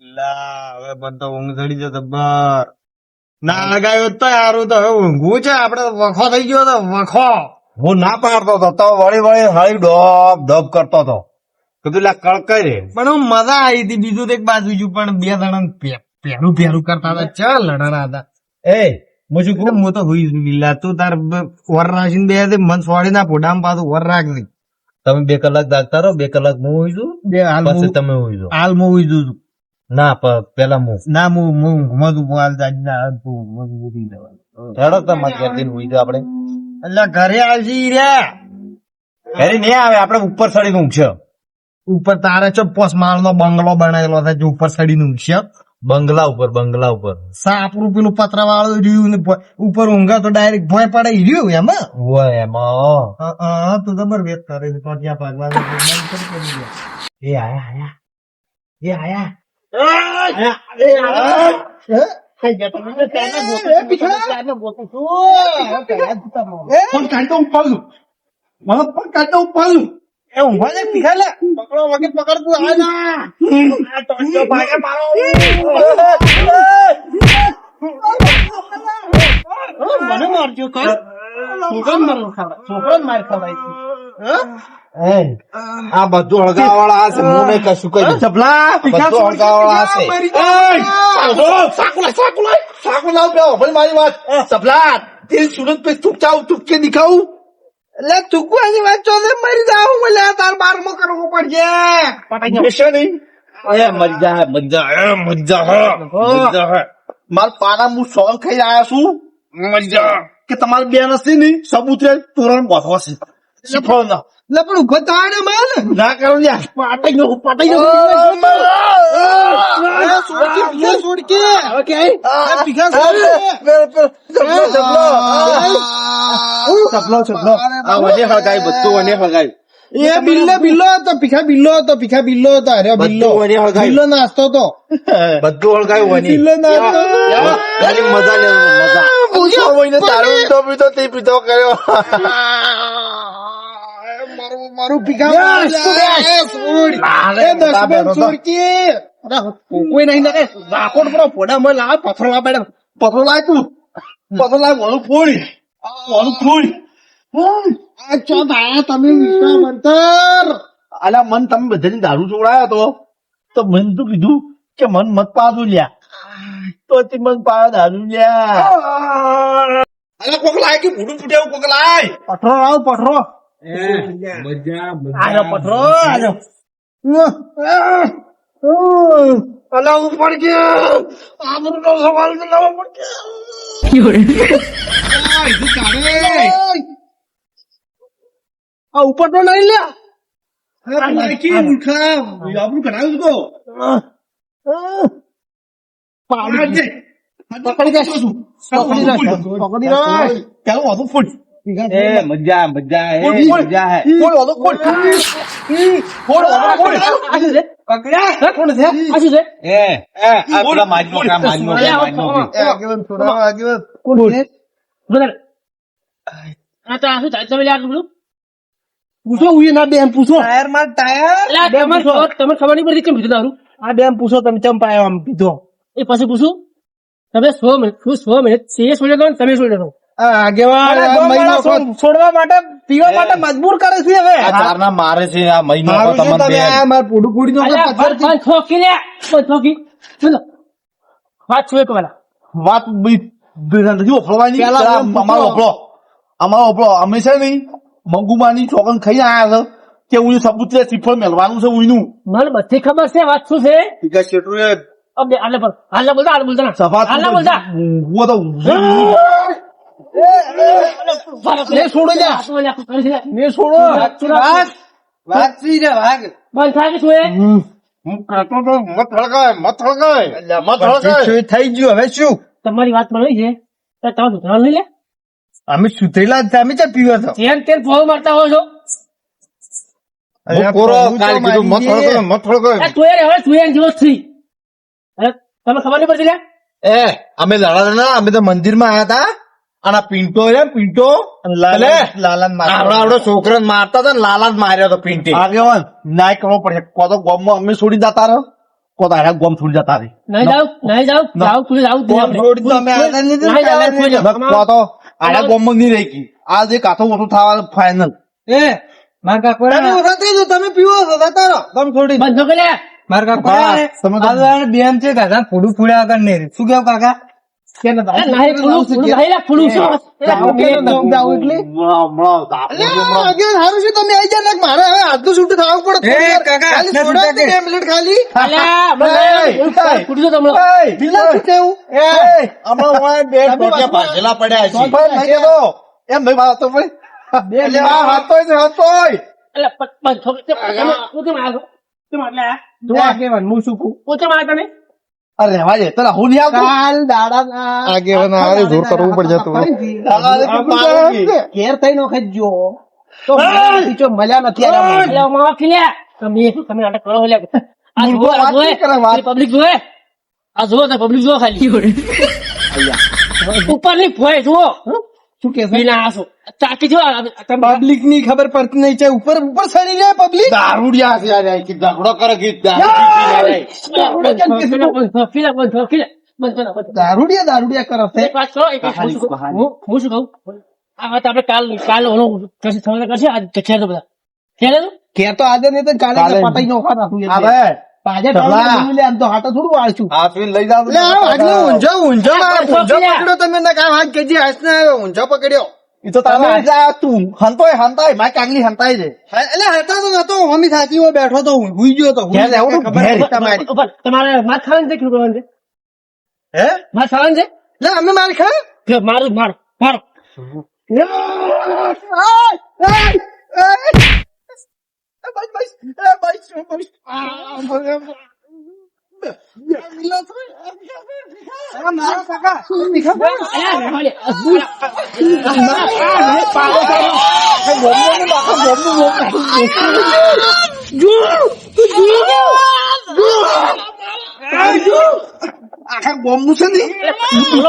હવે મને તો ઊંઘ ચડી જતો બર ના લગાવ્યો તો યારું તો હવે ઊંઘવું છે આપડે વખો થઈ ગયો તો વખો હું ના પાડતો હતો તો વળી વળી હળી ડોબ ડોબ કરતો હતો કીધું લા કળકાઈ રે પણ હું મજા આવી હતી બીજું તો એક બાજુ છું પણ બે જણા પહેરું પહેરું કરતા હતા ચાલ લડાના હતા એ હું શું કહું હું તો હુઈ છું બિલ્લા તું તાર વર રાખીને બે મન છોડી ના ફોડામાં પાછું વર રાખજે તમે 2 કલાક જાગતા રહો 2 કલાક હું હોઈ છું બે હાલ પછી તમે હોઈ જાઓ હાલ હું હુઈ છું ના પેલા હું ના હું ઊંઘમાં તું હાલ જાજના હેડો તમારે ઘેર જઈને હોઈ જાઓ આપણે એટલે ઘરે આવશી રહ્યા ઘરે નહીં આવે આપણે ઉપર ચડીને ઊંઘશે ઉપર તારે ચો પોસ માળ નો બંગલો બનાવેલો છે જે ઉપર ચડીને ઊંઘશે બંગલા ઉપર સાપરું પેલું પતરા વાળું રહ્યું ને ઉપર ઊંઘા તો ડાયરેક્ટ ભોય પડે રહ્યું એમાં હોય એમાં તું જબર વેત કરે છે તો ત્યાં ભાગવા એ આયા એ ઊંઘવા દે પીખા લે પકડો વગર પકડતું આવે ના આ ટોચો ભાગે મારો મને મારજો કઈ છોકરો માર ખવાય આ બધું હળગાવા વાળા હશે હું નહીં કશું કહી ચપલા બધું હળગાવા વાળા હશે સાકુ લાવ બે ભાઈ મારી વાત સપલા તેરી સુરત पे थूक के दिखाऊं એટલે ચૂકવાની વાત ચો મરી જાવ મને તાર બારમો કરવો પડશે પટાઈ નહીં અરે મજા માર પાના હું સોલ ખાઈ આવ્યા છું મજા કે તમારી બેન હશે ને સબૂત તોરણ બોથો છે શીખો ના એટલે પણ ઉભો તાણે માલ ના કરો યાર પાટાઈ ગયો છોડ કે ઓકે પીખા ચપલો આ વને હગાઈ બધું વને હગાઈ એ બિલ્લો હતો પીખા બિલ્લો હતો અરે બિલ્લો બધું વને હળગાયું. બિલ્લો નાસ્તો તો બધું હળગાયું વની બિલ્લો નાસ્તો એની મજા લેવું મજા પૂછો કોઈને દારૂ તો પીતો તે પીતો કર્યો મારું પીખા છોડ કે કોઈ નહીં લાગે રાખોડ પર ફોડા માં લાવ પથરો લાવ બેડા પથરો લાય તું પથરો લાય વળું ફોડી આ ચો ભાયા તમે વિશ્વા મંતર અલા મન તમે બધાની દારૂ છોડાયો તો મને તો કીધું કે મન મત પાડું લ્યા તો તે મન પાડો દારૂ લ્યા અલા કોક લાય કે ભૂડું ફૂટ્યા કોક લાય પથરો લાવ પથરો આજો પથરો આજો અલા ઉપર કે આબરૂ નો સવાલ તો લાવવો પડશે આ ઉપર તો નહીં લ્યા આપણું કરાવ્યું તો પકડી જશું પકડી ચાલો વધુ ફૂટ એ મજા હે મજા હે ફોડ વધુ ફૂટ ફોડ આશુ છે પકડ્યા કોણ છે આશુ છે આ પેલા માજનો કામ માજનો આગેવન થોડા આગેવન કોણ છે બરાબર આ તો આશું થાય તમે યાર બોલું પૂછો ઉઈ ના બેન પૂછો ટાયર માં ટાયર તમે ખબર નહીં પડતી કેમ પીધું દારૂ આ બેન પૂછો તમે ચમ પાયો આમ પીધો એ પછી પૂછું તમે 100 મિનિટ સિરિયસ બોલ્યો તો તમે બોલ્યો તો આગેવાન છોડવા માટે પીવા માટે મજબૂર કરે છે હવે આ ચારના મારે છે આ મહિનો મારું છે તમને તમે આ માર પૂડું પૂડી નો પથ્થર ઠોકી લે ઠોકી ચલો વાત છું એક વાલા વાત નથી ઓફળવાની પેલા અમારો ઓફળો અમે છે નહીં મંગુમાની ચોકન ખાઈ આવ્યા છે કે હું સબૂત શ્રીફળ મેળવાનું છે ઉઈનું મને બધી ખબર છે વાત શું છે અબે હાલે બોલતા ના સફાત હાલે બોલતા હું તો ને છોડો જા ને છોડો વાઘ સી રે વાઘ બંધ થાય કે શું એ હું કહેતો તો મત હળગાય થઈ ગયું હવે શું તમારી વાત મળી છે તો તમે સુધાર લઈ લે અમે સુધરેલા જ અમે ચા પીવા તો જેમ તેમ ફોન મારતા હો છો મત હળગાય તું યાર હવે તું યાર જેવો થઈ અરે તમે ખબર નહીં પડતી લે અમે લડા ના અમે તો મંદિર માં આયા હતા અને પિન્ટો લાલન આવડો છોકરા મારતા હતા ને લાલા જ માર્યો હતો પિન્ટી આગેવાન ના કરવો પડશે કો તો ગામમાં અમે છોડી જતા રહો કો તારા ગોમ થોડી જતા રહી નહીં જાવ તું જાવ ગોમ છોડી તો અમે આગળ નહીં જતા, નહીં જાવ, આગળ નહીં કોઈ જતા. કો તો આડા ગોમ માં નહીં રહી ગઈ આ જે કાથો ઓછું થવા ફાઈનલ તમે ઓછા થઈ જાઓ, તમે પીવો છો જતા રહો. ગોમ છોડી બંધો કે લે તમે તો બેન છે કાકા ફૂડું ફૂડ્યા આગળ નહીં શું કેવું કાકા નહીં ફૂલું નહીં લે ફૂલું શું સારું છે તમે આવી જાય મારે હવે આજનું છૂટું થવું પડે ખાલી છોડો જ 2 મિનિટ ખાલી ફૂટજો તમને બિલ્લા શું કેવું હમણાં બે ટોટિયા ભાજેલા પડ્યા છે એમ ભાઈ વાત તો ભાઈ એટલે આ હાથોય છે હાથોય એટલે બંધો કે પોતે મારો તું એટલે તું આગેવાન હું શું કહું પોતે મારો તમે અરે રહેવા દે તને હું નહીં આવતું કાલ દાડા આગેવાન આવે જોર કરવું પડે ઘેર થઈ નો ખજો તો મજા નથી એટલે માફી લે તમે નાટક કરો લે આ જુઓ આ જુઓ પબ્લિક જુએ આ જુઓ તો પબ્લિક જુઓ ખાલી ઉપર ની ફોય જુઓ શું કે બિના આસો ચાકી જો પબ્લિક ની ખબર પડતી નહીં છે ઉપર ઉપર સડી જાય પબ્લિક દારૂડિયા છે યાર કે ઝઘડો કરે કે દારૂડિયા કરો છે હું શું કહું આ વાત આપણે કાલ ઓનો કરશે આજ ખેર બધા ખેર કે તો આજે નહીં તો કાલે પટાઈ નો ખાતા હવે આજે આમ તો હાટો થોડું વાળશું હાથવીને લઈ જાવ ઊંઝો પકડ્યો તમે ના કામ હાથ કેજી હાથ ને ઊંઝો પકડ્યો ઈ તો તારે આજે તું હંતાય માય કાંગલી હંતાય છે એટલે હતા તો નતો મમ્મી સાચી માં બેઠો તો હુઈ ગયો તો ઘેર લેવું તો ખબર ઘેર. હતી તમારી તમારે માર ખાવાનું છે કે કરવાનું છે હે માર ખાવાનું છે લે અમે માર ખા મારું મારો આખા ગોમ નું છે ને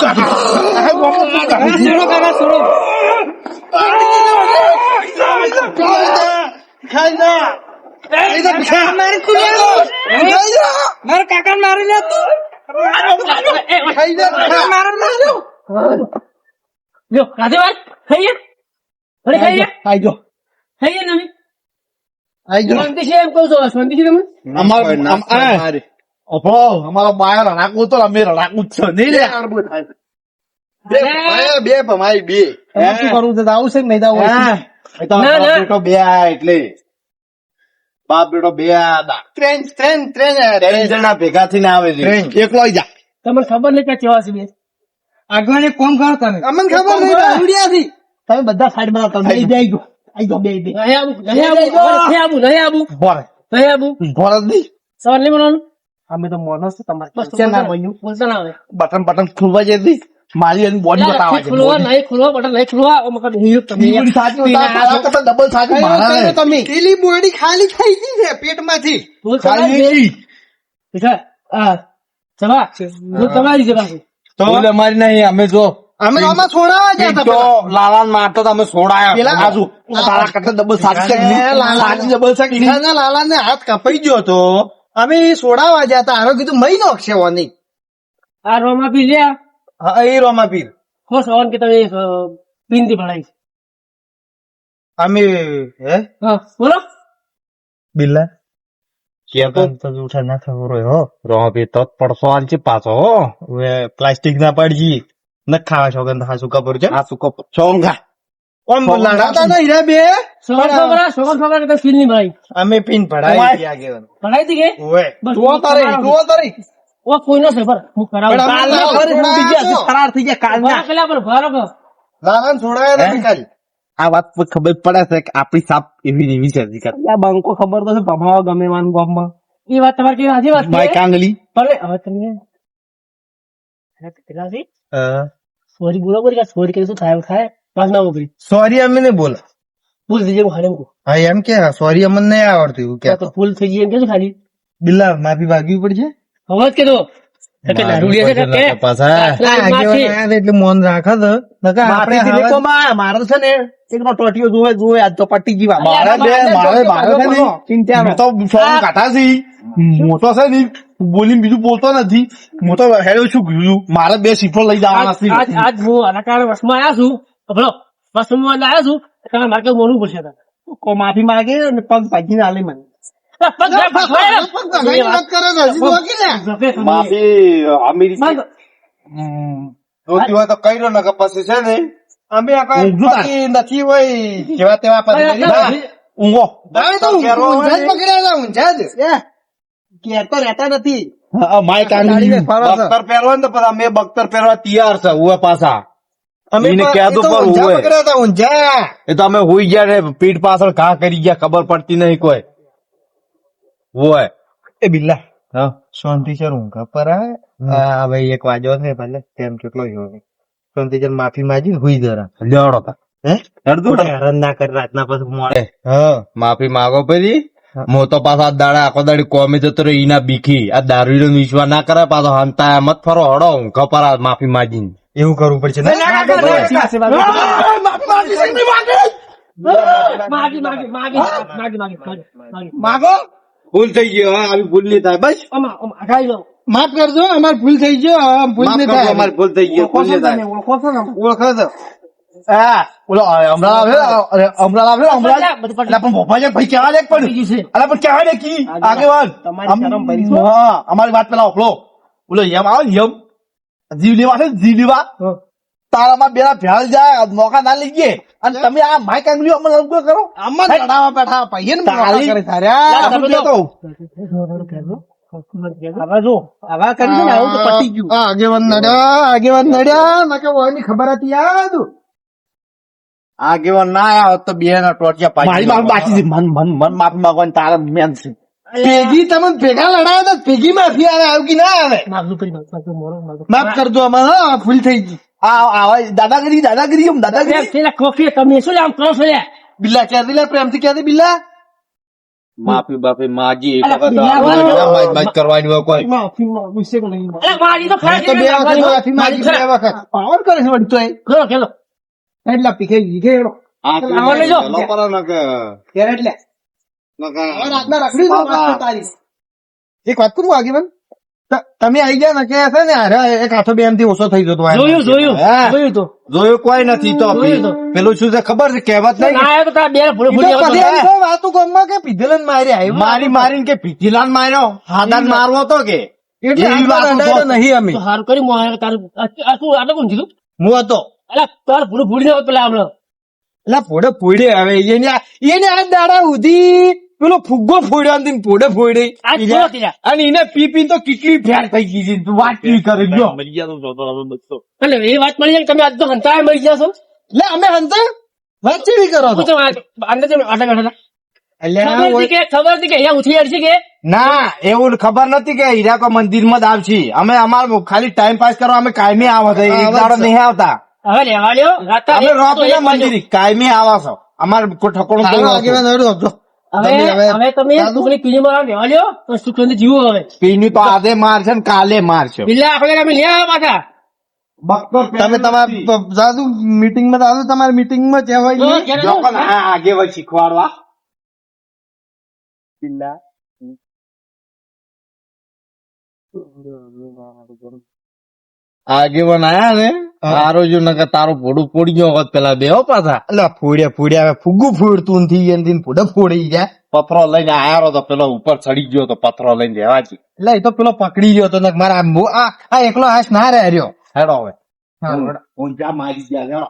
આખા ગોમ મારા કાકા મારી લે તું ખાઈ જા મારો જો રાધેવાલ ખાઈએ અરે ખાઈએ આઈ જો ખાઈએ ને આઈ જો શાંતિ છે એમ કહું છું શાંતિ છે તમે અમારો બાયો રડાકું તો અમે રડાકું જ છે નહીં રે બે ભમાઈ બે શું કરવું છે આવું છે કે નહીં આવું ના, ના. બેટો બે આ એટલે બાપ બેટો બે આ ટ્રેન જણા ભેગા થઈને આવે છે ત્રણ. એકલો આઈ જા તમને ખબર નહીં કે કેવા છે બે આગળ કોમ કરો તમે અમને ખબર નહીં દારૂડિયા થી તમે બધા સાઈડ માં તમે આઈ ગયો આઈ ગયો બે નહીં આવું નહીં આવું ભોરે નહીં સવાર નહીં બનાવવાનું અમે તો મોનો છે તમારે બસ છે ના બન્યું બોલતા ના આવે બટન ખુલવા જતી મારી એની બોડી બતાવવા છે ખુલવા નહીં ખુલવા બટન નહીં ખુલવા ઓ મકા નહીં તમે બોડી સાચી કરતા ડબલ સાચી મારા તમે પેલી બોડી ખાલી થઈ ગઈ છે પેટમાંથી બોલ ખાલી તમારી નહીં જવા બોલ તમારી જવા છે તો મારી નહીં અમે જો અમે આમાં છોડાવા ગયા હતા પેલા. લાલાન મારતો તમે છોડાયા પેલા- આજુ તારા કરતા ડબલ સાચી સાચી ડબલ સાચી ઈશાના લાલાને હાથ કપાઈ ગયો તો અમે છોડાવા ગયા હતા આરો કીધું મહી નોખશે વાની આ રોમા પી લ્યા હા એ રોમા પીર હો સવાન કે તમે પિંદી ભણાઈ અમે હે હા બોલો બિલ્લા તો જૂઠા ના ખબર હોય હો રોમા પીર તો પડસો આલ છે પાછો હો હવે પ્લાસ્ટિક ના પડજી ન ખાવા છો ગંધ હા સુકા પર છે આ સુકો ચોંગા કોણ લડાતા ના હીરા બે છોકરા કે ફીલ નહીં ભણાઈ અમે પીન પડાઈ ગયા આગેવાન ભણાઈ હતી કે ઓએ બસ તું તારી ઓ કોઈનો છે પર હું કરાવું પણ અમે કાલના પર છોડાયા બીજા છો. ફરાર થઈ ગયા કાલના પેલા પર ભરો કો લાલાને છોડાયા નથી કાલ આ વાત પર ખબર પડે છે કે આપણી સાપ એવી એવી છે હકીકત. બંકો ખબર તો છે ભમાવા ગમે વાન ગામમાં એ વાત તમારી કેવી સાચી વાત માય છે કાંગલી પણ હવે તમે પેલા છે સોરી બોલો બોલી સોરી કે શું થાય થાય પાસ ના બોલી સોરી અમે ને બોલ ભૂલ થઈ જાય ખાલી હા એમ કે સોરી અમને નહીં આવડતું એવું કે તો ભૂલ થઈ જાય એમ કે ખાલી બિલ્લા માફી ભાગવી પડશે અવાજ કે તો એટલે મોન રાખે છે મારે છે ને એકનો ટોટીઓ જોવે આજ તો પટી ગઈ વાત. મારે છે ને, મેં તો સોંગ કાઢા છે મોટો છે ને બોલીને બીજું બોલતો નથી. હું તો હેડો શું કીધું મારે 2 શીફો લઈ જવાના છે. આજ હું આના કારણે વસમાં આવ્યા છું ભલો વસમાં આવ્યા છું તમે મારે કઈ બોલવું પડશે તારે. કોઈ માફી માંગે ને પગ ભાગીને આલે મને. પગ ભાગવાય ને. માફી અમીરી માંગો. જોતી હોય તો કઈ રહ્યો ને કે પછી છે ને અમે આ કઈ ઊંઘું તાર. બાકી નથી હોય જેવા તેવા પછી ના. ઊંઘો. હા, માઈક આલી. બખ્તર પહેરવા ને તો પછી અમે બખ્તર પહેરવા તૈયાર છે ઉવે પાછા એને કહેતું પર ઉવે એ તો અમે હુઈ ગયા ને પીઠ પાછળ ઘા કરી ગયા ખબર પડતી નહીં કોઈ હોય એ બિલ્લા હા શાંતિ છે ઊંઘ પર આવે. હા ભાઈ 1 વાગ્યો છે ભલે તેમ કેટલો હોય શાંતિ છે માફી માંગી હુઈ જરા. લેવડો તા હે હેડતું હેરાન ના કરી રાતના પછી મોડે. હા માફી માંગો પછી મો તો પાછા દાડા આખો દાડી કોમી જતો રહ્યો ઈના બીખી આ દારૂ નો વિશ્વાસ ના કરે પાછો હંતા એમ જ ફરો હડો ઊંઘ પર માફી માંગીને એવું કરવું પડશે ને? માગી માગી માગો ભૂલ થઈ ગયો હા આવી ભૂલ નહીં થાય બસ ખાઈ લો માફ કરજો અમાર ભૂલ થઈ ગયો ભૂલ માફ નહીં કરજો થાય. અમારી ભૂલ થઈ ગઈ ભૂલ નહીં થાય ઓળખો છો? હા ઓલો હમણાં આવ્યો હમણાં બધું એટલે પણ ભોપાલ ભાઈ કહેવા દે પણ અલા પણ કહેવા દે કી આગેવાન તમારી શરમ ભરી છે. હા અમારી વાત પેલા ઓખલો ઓલો યમ આવે ને યમ જીવ લેવા છે ને જીવ લેવા તારામાં બેના ભેળ જાય મોકા ના લઈ ગયે અને તમે આ માઈક આંગળીઓ અમને લંગો કરો આમાં ચડાવા બેઠા ભાઈ ને કરી તાર્યા તમે તો હવે જો આવા કરી ને આવું તો પતી ગયું આગેવાન નડ્યા નકે ઓની ખબર હતી યાદ આગેવાન ના આવ્યા હોત તો બે ના ટોટિયા મારી માફ બાકી છે મન માફી માંગવાની તારા મેન છે ભેગી તમે ભેગા લડાયા તો ભેગી માફી આવે આવ્યું કે ના આવે માગલું કરી માગલું મોરો માગલું માફ કરજો અમારે હા ભૂલ થઈ ગઈ દાદાગીરી દાદાગીરી કોફી તમે શું આમ કરો છો લે બિલ્લા ક્યાં દિલા પ્રેમથી ક્યાં બિલ્લા માફી બાફી માજી એક અલા, વખત બિલાવા બાજ કરવાની હોય કોઈ માફી ગુસ્સે કો નહીં અરે મારી તો ખરા તો બે વખત માફી માંગી બે વખત પાવર કરે છે વળી તો એ કરો કેલો એટલા પીખે ગીખેડો આવો લેજો. એટલે રાતના રખડી દો વાત તારી એક વાત કરું આગેવાન તમે આવી ગયા ને કે છે ને અરે એક હાથો બે એમથી ઓછો થઈ જતો જોયું જોયું હા. જોયું તો જોયું કોઈ નથી તો જોયું તો. પેલું શું છે ખબર છે કહેવત નહીં ના આયો તો તારા બે ભૂલે ભૂલે પછી એમ છે વાતું ગામમાં કે પીધેલન માર્યા મારી મારીને કે પીઠીલાન માર્યો હાદાન મારવો તો કે એટલે એવી આ વાતો અડાડો તો- નહીં અમે તો હારું કરી મોય તારું આટલું કોણ કીધું હું હતો અલા તાર ભૂલે ભૂલી ને પેલા હમણાં એટલે ફોડે ફોડે હવે એને આ દાડા સુધી પેલો ફુગ્ગો ફોડ્યો ને ફોડે ફોડે આ જોયો તીરા. અને એને પી પી તો કેટલી ફેર થઈ ગઈ છે તું વાત કેવી કરે ગયો એટલે એ વાત મળી જાય કે તમે આજ તો હંતાય મળી જશો એટલે અમે હંતા વાત કેવી કરો છો? પૂછો અંદર જેમ આટા બેઠા એટલે હતા ખબર હતી કે અહીંયા ઉઠી અડશી કે ના એવું ખબર નથી કે હીરાકો મંદિર માં જ આવશી અમે અમાર ખાલી ટાઈમ પાસ કરવા અમે કાયમી આવો છો એક દાડો નહીં આવતા હવે લેવા લ્યો રાતા અમે એક તો રોપીને એક બાજુ. મંદિર કાયમી આવા છો અમારે કોઈ ઠકોણું હાલો કોઈ આગેવાન નથી. હળો, જો. હવે હવે તમે સુખની પીલીમાં લેવા લ્યો તો સુખની જીવો હવે પીની તો આજે મારશે ને કાલે મારશે બિલ્લા આપણે અમે લે પાછા તમે તમારા જાદુ મીટિંગ માં જાદુ તમારી મીટિંગ માં તો કહેવાય ઘેર જો કોણ આ આગેવાન શીખવાડવા આગેવાન આયા ને તારો જો નકર તારું ભોડું પોડી ગયો હોત પેલા બે હો પાછા એટલે ફોડ્યા હવે ફુગ્ગું ફોડતું નથી એમ ફોડે ફોડી જાય પથરો લઈને આયો તો પેલો ઉપર ચડી ગયો તો પથરો લઈને દેવાજી એટલે એ તો પેલો પકડી ગયો તો મારા આ એકલો હાશ ના રહ્યો હેડો હવે હા, ઊંચા મારી ગયા હેડો